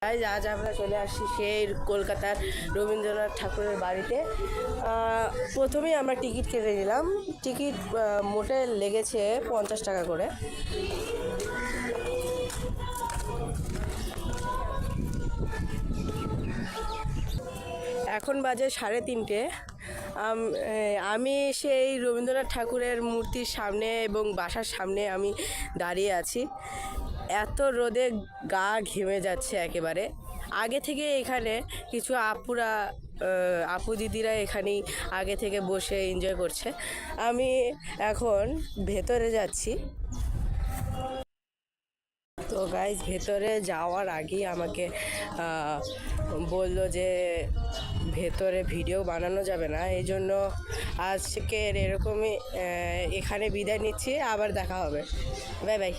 আজ আমরা চলে আসছি সেই কলকাতার রবীন্দ্রনাথ ঠাকুরের বাড়িতে। প্রথমেই আমরা টিকিট কেটে নিলাম। টিকিট মোটে লেগেছে 50 টাকা করে। এখন বাজে 3:30। আমি সেই রবীন্দ্রনাথ ঠাকুরের মূর্তির সামনে এবং বাসার সামনে আমি দাঁড়িয়ে আছি। এত রোদে গা ঘেমে যাচ্ছে একেবারে। আগে থেকে এখানে কিছু আপু দিদিরা এখানেই আগে থেকে বসে এনজয় করছে। আমি এখন ভেতরে যাচ্ছি। তো গাইজ, ভেতরে যাওয়ার আগেই আমাকে বললো যে ভেতরে ভিডিও বানানো যাবে না, এই জন্য আজকের এরকমই এখানে বিদায় নিচ্ছি। আবার দেখা হবে, বাই বাই।